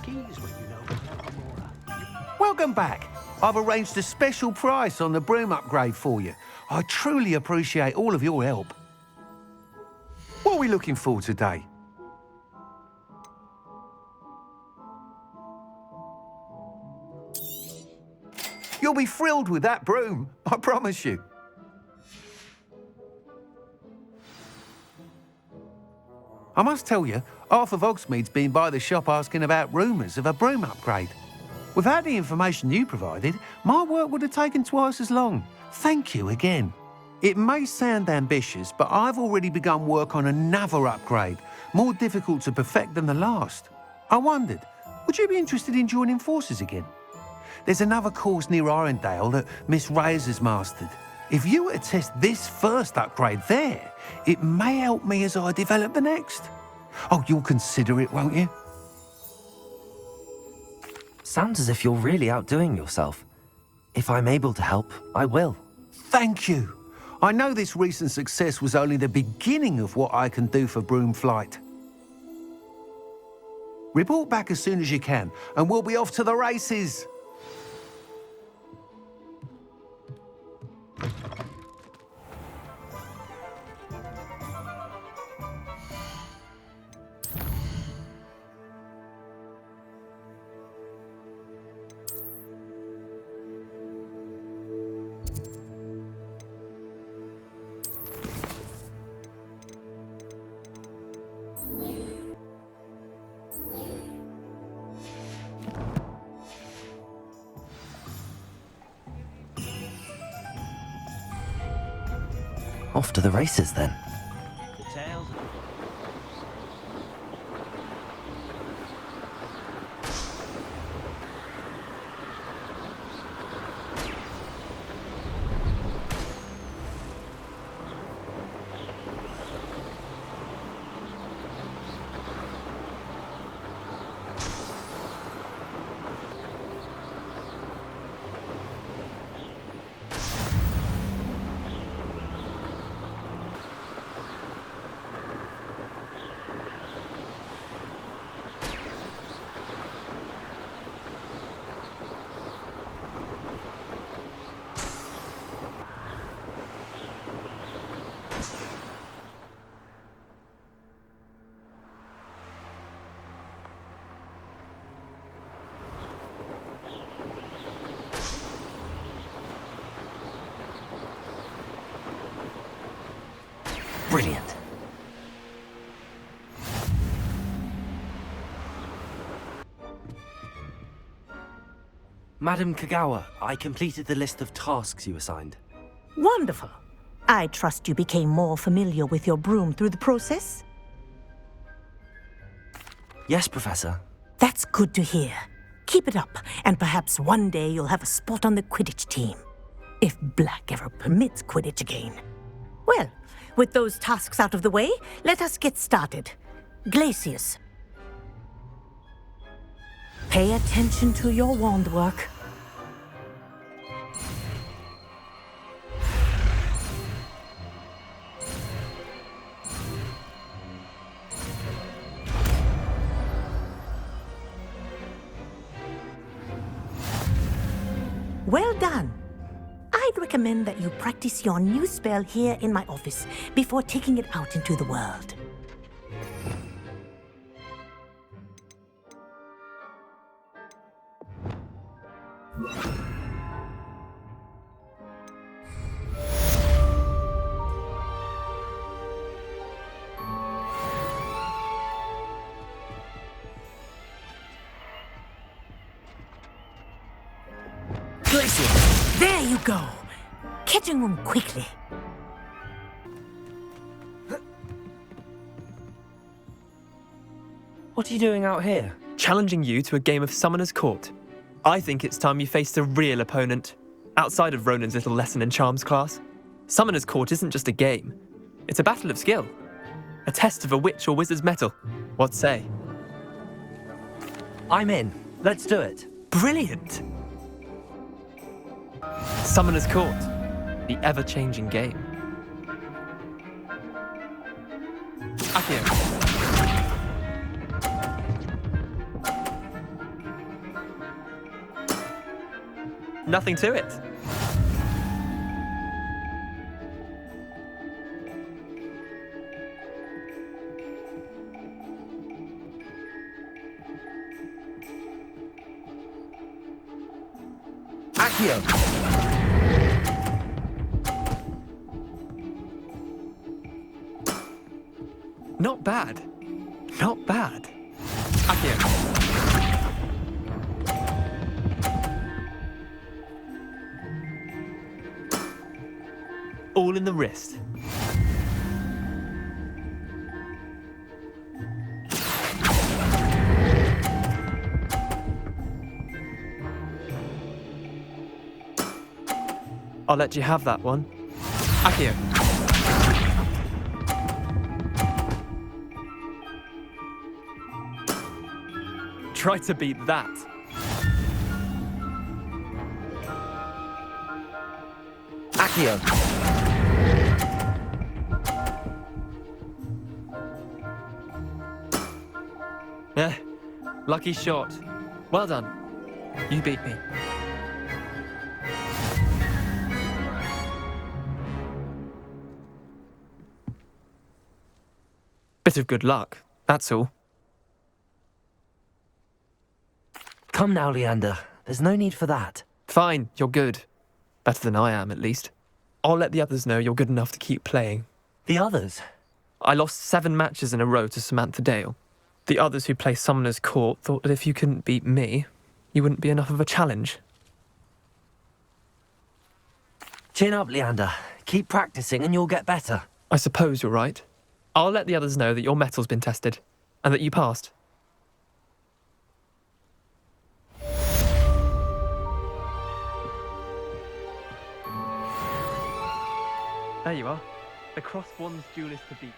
skis when you know. Welcome back. I've arranged a special price on the broom upgrade for you. I truly appreciate all of your help. What are we looking for today? You'll be thrilled with that broom, I promise you. I must tell you, half of Hogsmeade's been by the shop asking about rumours of a broom upgrade. Without the information you provided, my work would have taken twice as long. Thank you again. It may sound ambitious, but I've already begun work on another upgrade, more difficult to perfect than the last. I wondered, would you be interested in joining forces again? There's another course near Arendelle that Miss Reyes has mastered. If you were to test this first upgrade there, it may help me as I develop the next. Oh, you'll consider it, won't you? Sounds as if you're really outdoing yourself. If I'm able to help, I will. Thank you. I know this recent success was only the beginning of what I can do for Broomflight. Report back as soon as you can, and we'll be off to the races. Off to the races, then. The tales. Brilliant. Madam Kagawa, I completed the list of tasks you assigned. Wonderful. I trust you became more familiar with your broom through the process? Yes, Professor. That's good to hear. Keep it up, and perhaps one day you'll have a spot on the Quidditch team. If Black ever permits Quidditch again. Well, with those tasks out of the way, let us get started. Glacius. Pay attention to your wand work. Well done. I'd recommend that you practice your new spell here in my office before taking it out into the world. There you go. Kitchen room quickly. What are you doing out here? Challenging you to a game of Summoner's Court. I think it's time you faced a real opponent, outside of Ronan's little lesson in charms class. Summoner's Court isn't just a game. It's a battle of skill. A test of a witch or wizard's mettle. What say? I'm in. Let's do it. Brilliant! Summoner's Court, the ever-changing game. Accio. Nothing to it. Accio! Not bad. Not bad. Accio. All in the wrist. I'll let you have that one. Accio. Try to beat that. Accio! Lucky shot. Well done. You beat me. Bit of good luck, that's all. Come now, Leander. There's no need for that. Fine, you're good. Better than I am, at least. I'll let the others know you're good enough to keep playing. The others? I lost 7 matches in a row to Samantha Dale. The others who play Summoner's Court thought that if you couldn't beat me, you wouldn't be enough of a challenge. Chin up, Leander. Keep practicing and you'll get better. I suppose you're right. I'll let the others know that your metal's been tested, and that you passed. There you are. The Cross Wands duelist to beat.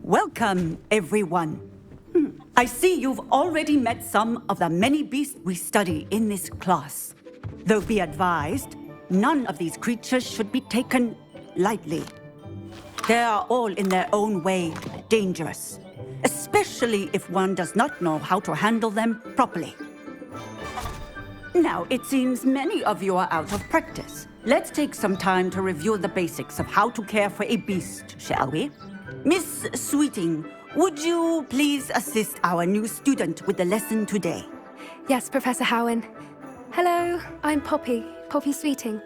Welcome, everyone. I see you've already met some of the many beasts we study in this class. Though be advised, none of these creatures should be taken lightly. They are all in their own way dangerous, especially if one does not know how to handle them properly. Now, it seems many of you are out of practice. Let's take some time to review the basics of how to care for a beast, shall we? Miss Sweeting, would you please assist our new student with the lesson today? Yes, Professor Howen. Hello, I'm Poppy Sweeting.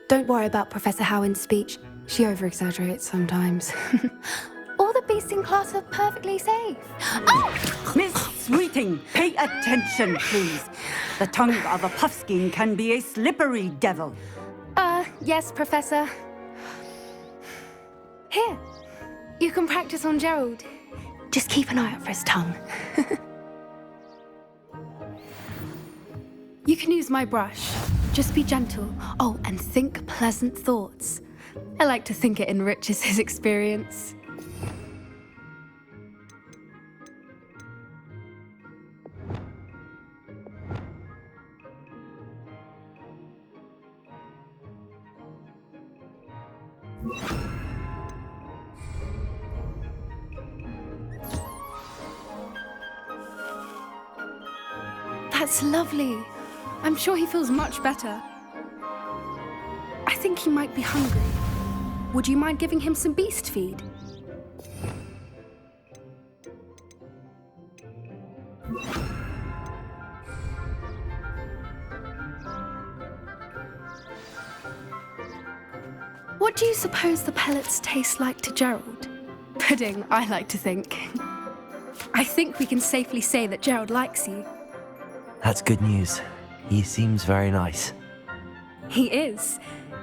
Don't worry about Professor Howen's speech. She over-exaggerates sometimes. All the beasts in class are perfectly safe. Oh! Miss Sweeting, pay attention, please. The tongue of a puffskein can be a slippery devil. Yes, Professor. Here, you can practice on Gerald. Just keep an eye out for his tongue. You can use my brush. Just be gentle. Oh, and think pleasant thoughts. I like to think it enriches his experience. That's lovely. I'm sure he feels much better. I think he might be hungry. Would you mind giving him some beast feed? What do you suppose the pellets taste like to Gerald? Pudding, I like to think. I think we can safely say that Gerald likes you. That's good news. He seems very nice. He is.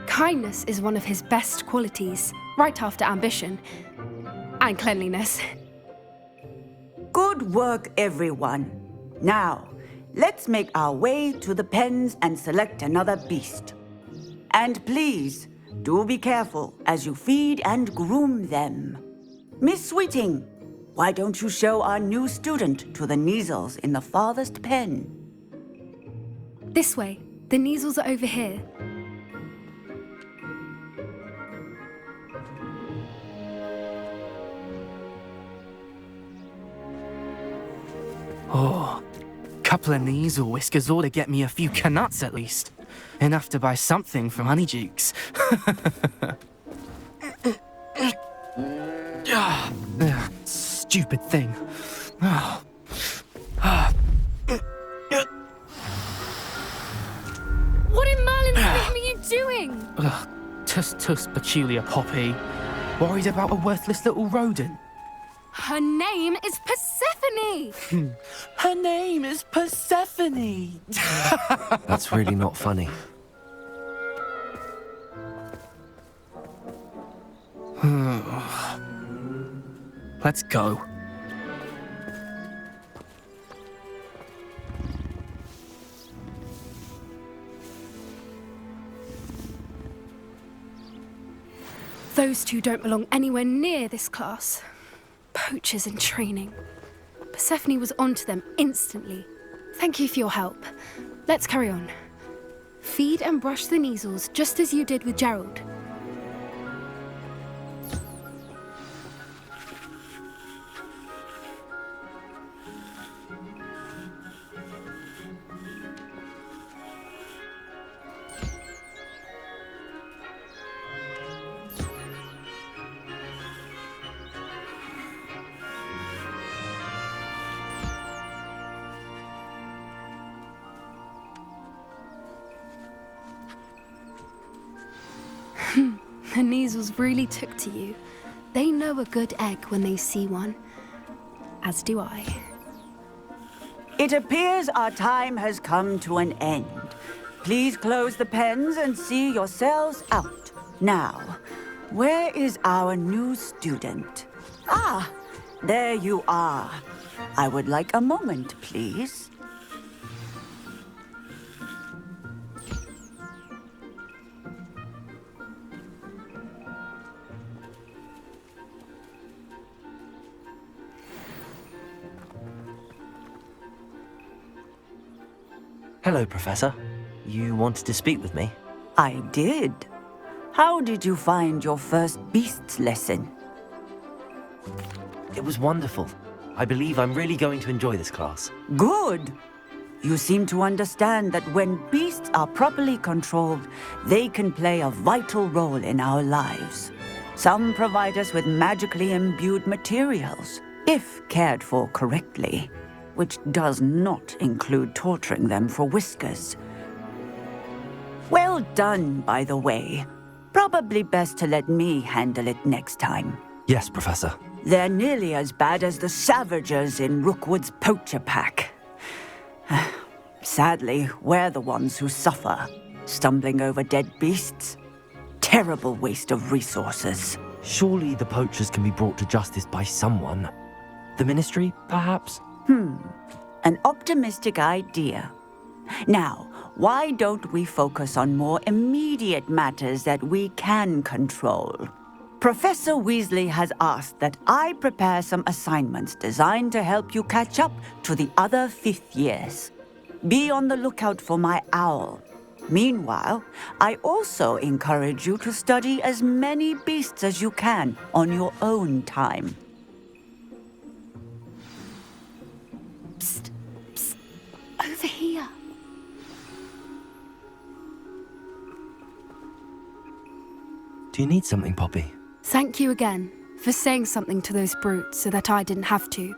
Kindness is one of his best qualities, right after ambition. And cleanliness. Good work, everyone. Now, let's make our way to the pens and select another beast. And please, do be careful as you feed and groom them. Miss Sweeting, why don't you show our new student to the Kneazles in the farthest pen? This way. The Kneazles are over here. Oh, couple of Kneazle whiskers ought to get me a few canuts at least. Enough to buy something from Honeydukes. Stupid thing. What in Merlin's name are you doing? Tuss peculiar Poppy. Worried about a worthless little rodent. Her name is Persephone! Her name is Persephone. That's really not funny. Let's go. Those two don't belong anywhere near this class. Poachers in training. Persephone was onto them instantly. Thank you for your help. Let's carry on. Feed and brush the Kneazles just as you did with Gerald. The Kneazles really took to you. They know a good egg when they see one. As do I. It appears our time has come to an end. Please close the pens and see yourselves out. Now, where is our new student? Ah, there you are. I would like a moment, please. Hello, Professor. You wanted to speak with me? I did. How did you find your first beasts lesson? It was wonderful. I believe I'm really going to enjoy this class. Good. You seem to understand that when beasts are properly controlled, they can play a vital role in our lives. Some provide us with magically imbued materials, if cared for correctly, which does not include torturing them for whiskers. Well done, by the way. Probably best to let me handle it next time. Yes, Professor. They're nearly as bad as the Savagers in Rookwood's poacher pack. Sadly, we're the ones who suffer, stumbling over dead beasts. Terrible waste of resources. Surely the poachers can be brought to justice by someone. The Ministry, perhaps? An optimistic idea. Now, why don't we focus on more immediate matters that we can control? Professor Weasley has asked that I prepare some assignments designed to help you catch up to the other fifth years. Be on the lookout for my owl. Meanwhile, I also encourage you to study as many beasts as you can on your own time. Psst, psst. Over here. Do you need something, Poppy? Thank you again for saying something to those brutes so that I didn't have to.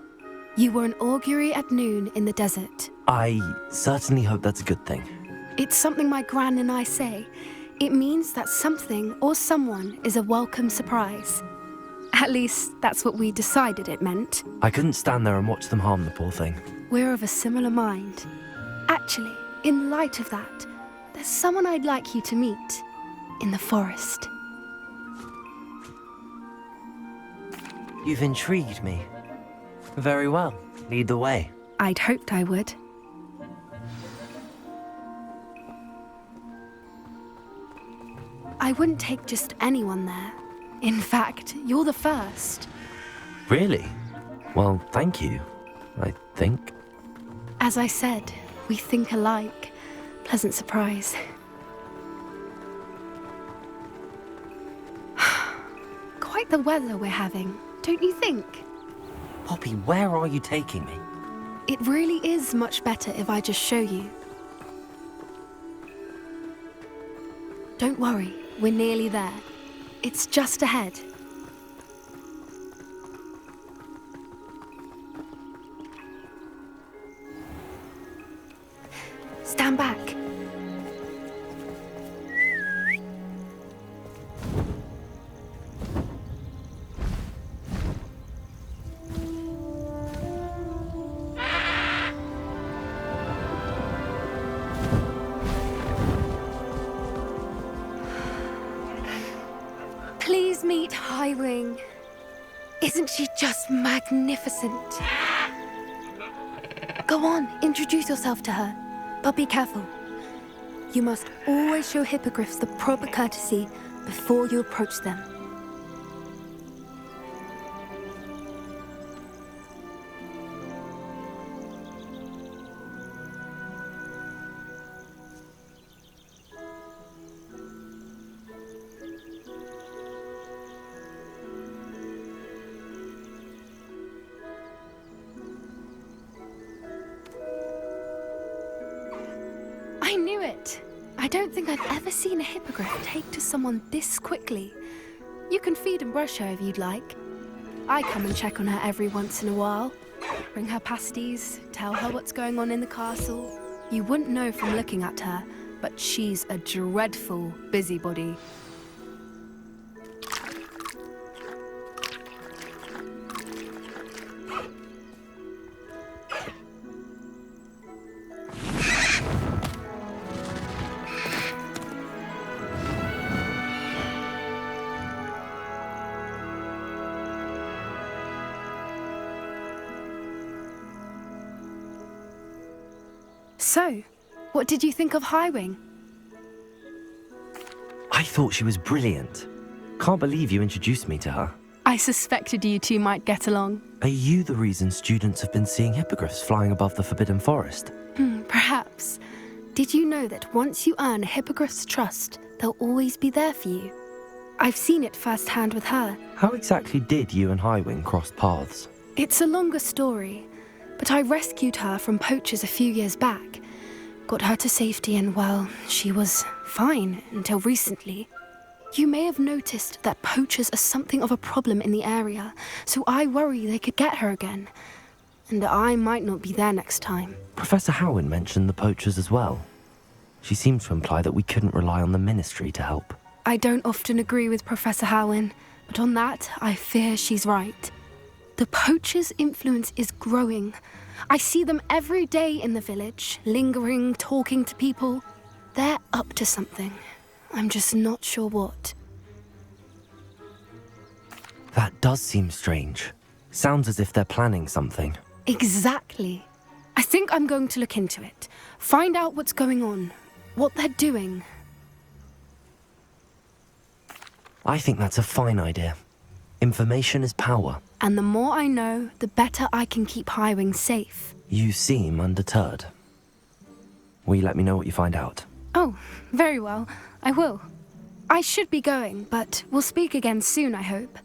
You were an augury at noon in the desert. I certainly hope that's a good thing. It's something my gran and I say. It means that something or someone is a welcome surprise. At least, that's what we decided it meant. I couldn't stand there and watch them harm the poor thing. We're of a similar mind. Actually, in light of that, there's someone I'd like you to meet in the forest. You've intrigued me. Very well. Lead the way. I'd hoped I would. I wouldn't take just anyone there. In fact, you're the first. Really? Well, thank you, I think. As I said, we think alike. Pleasant surprise. Quite the weather we're having, don't you think? Poppy, where are you taking me? It really is much better if I just show you. Don't worry, we're nearly there. It's just ahead. Stand back. Please meet Highwing. Isn't she just magnificent? Go on, introduce yourself to her. But be careful. You must always show hippogriffs the proper courtesy before you approach them. I knew it! I don't think I've ever seen a hippogriff take to someone this quickly. You can feed and brush her if you'd like. I come and check on her every once in a while. Bring her pasties, tell her what's going on in the castle. You wouldn't know from looking at her, but she's a dreadful busybody. So, what did you think of Highwing? I thought she was brilliant. Can't believe you introduced me to her. I suspected you two might get along. Are you the reason students have been seeing hippogriffs flying above the Forbidden Forest? Perhaps. Did you know that once you earn a hippogriff's trust, they'll always be there for you? I've seen it firsthand with her. How exactly did you and Highwing cross paths? It's a longer story, but I rescued her from poachers a few years back. Got her to safety and, well, she was fine until recently. You may have noticed that poachers are something of a problem in the area, so I worry they could get her again. And I might not be there next time. Professor Howin mentioned the poachers as well. She seemed to imply that we couldn't rely on the Ministry to help. I don't often agree with Professor Howin, but on that, I fear she's right. The poachers' influence is growing. I see them every day in the village, lingering, talking to people. They're up to something. I'm just not sure what. That does seem strange. Sounds as if they're planning something. Exactly. I think I'm going to look into it. Find out what's going on, what they're doing. I think that's a fine idea. Information is power. And the more I know, the better I can keep Highwing safe. You seem undeterred. Will you let me know what you find out? Oh, very well. I will. I should be going, but we'll speak again soon, I hope.